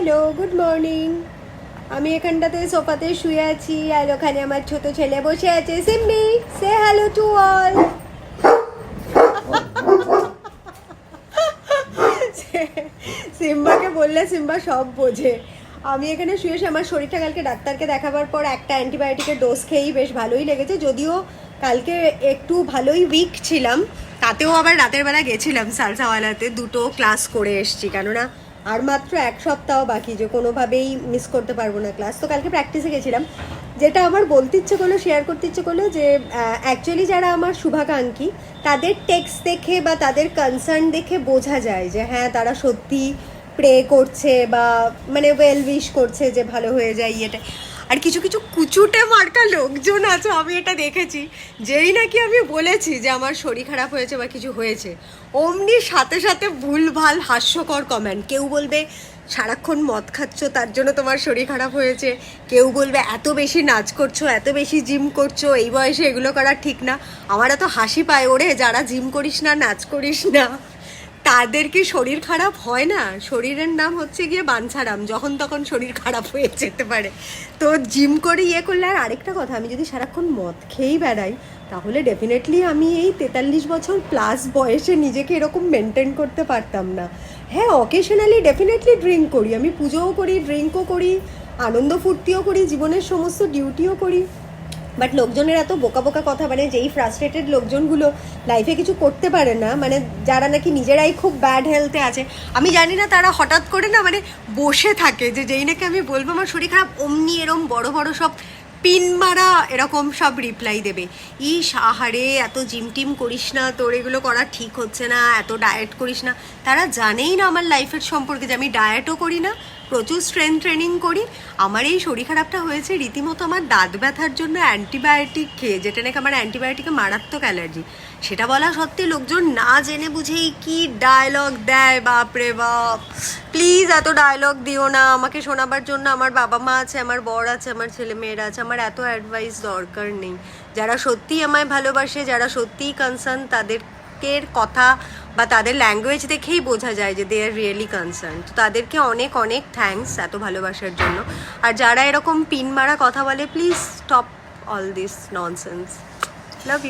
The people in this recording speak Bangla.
Hello, good morning. আমি এখানটাতে সোফাতে শুয়ে আছি আর ওখানে আমার ছোট ছেলে বসে আছে। সিম্মি, সে হ্যালো টু অল। সিম্বাকে বললে সিম্বা সব বোঝে। আমি এখানে শুয়ে আমার শরীরটা কালকে ডাক্তারকে দেখাবার পর একটা অ্যান্টিবায়োটিকের ডোজ খেয়েই বেশ ভালোই লেগেছে, যদিও কালকে একটু ভালোই উইক ছিলাম। তাতেও আবার রাতের বেলা গেছিলাম সালসাওয়ালাতে, 2টো ক্লাস করে এসছি, কেননা আর মাত্র 1 সপ্তাহ বাকি, যে কোনোভাবেই মিস করতে পারবো না ক্লাস। তো কালকে প্র্যাকটিসে গেছিলাম। যেটা আমার বলতে ইচ্ছে করলো, শেয়ার করতে ইচ্ছে করলো, যে অ্যাকচুয়ালি যারা আমার শুভাকাঙ্ক্ষী তাদের টেক্সট দেখে বা তাদের কনসার্ন দেখে বোঝা যায় যে হ্যাঁ, তারা সত্যি প্রে করছে বা মানে ওয়েল উইশ করছে যে ভালো হয়ে যায় এটা। আর কিছু কিছু কুচুটে মার্কা লোকজন আছে, আমি এটা দেখেছি, যেই নাকি আমি বলেছি যে আমার শরীর খারাপ হয়েছে বা কিছু হয়েছে, অমনি সাথে সাথে ভুলভাল হাস্যকর কমেন্ট। কেউ বলবে সারাক্ষণ মদ খাচ্ছ তার জন্য তোমার শরীর খারাপ হয়েছে, কেউ বলবে এত বেশি নাচ করছো, এত বেশি জিম করছো, এই বয়সে এগুলো করা ঠিক না। আমার এত হাসি পায়, ওরে যারা জিম করিস না, নাচ করিস না, তাদের কি শরীর খারাপ হয় না? শরীরের নাম হচ্ছে গিয়ে বাঞ্ছারাম, যখন তখন শরীর খারাপ হয়ে যেতে পারে। তো জিম করে ইয়ে করলে। আর আরেকটা কথা, আমি যদি সারাক্ষণ মদ খেয়েই বেড়াই, তাহলে ডেফিনেটলি আমি এই 43 বছর প্লাস বয়সে নিজেকে এরকম মেনটেন করতে পারতাম না। হ্যাঁ, অকেশনালি ডেফিনেটলি ড্রিঙ্ক করি, আমি পুজোও করি, ড্রিঙ্কও করি, আনন্দ ফুর্তিও করি, জীবনের সমস্ত ডিউটিও করি। বাট লোকজনের এত বোকা বোকা কথা, মানে যেই ফ্রাস্ট্রেটেড লোকজনগুলো লাইফে কিছু করতে পারে না, মানে যারা নাকি নিজেরাই খুব ব্যাড হেলথে আছে, আমি জানি না, তারা হঠাৎ করে না মানে বসে থাকে যে যেই নাকি আমি বলবো আমার শরীর খারাপ, অমনি এরম বড় বড় সব পিন মারা এরকম সব রিপ্লাই দেবে। ইস আহারে, এত জিম টিম করিস না, তোর এগুলো করা ঠিক হচ্ছে না, এত ডায়েট করিস না। তারা জানেই না আমার লাইফের সম্পর্কে, যে আমি ডায়েটও করি না, প্রচুর স্ট্রেংথ ট্রেনিং করি। আমার এই শরীর খারাপটা হয়েছে রীতিমতো আমার দাঁত ব্যথার জন্য অ্যান্টিবায়োটিক খেয়ে, যেটা নাকি আমার অ্যান্টিবায়োটিকে মারাত্মক অ্যালার্জি। সেটা বলা সত্ত্বে লোকজন না জেনে বুঝেই কি ডায়লগ দেয়, বাপরে বাপ। প্লিজ এত ডায়লগ দিও না আমাকে শোনাবার জন্য। আমার বাবা মা আছে, আমার বর আছে, আমার ছেলে মেয়েরা আছে, আমার এত অ্যাডভাইস দরকার নেই। যারা সত্যিই আমায় ভালোবাসে, যারা সত্যিই কনসার্ন, তাদের কথা বা তাদের ল্যাঙ্গুয়েজ দেখেই বোঝা যায় যে দে আর রিয়েলি কনসার্ন। তো তাদেরকে অনেক অনেক থ্যাঙ্কস এত ভালোবাসার জন্য। আর যারা এরকম পিন মারা কথা বলে, please stop all this nonsense. Love you.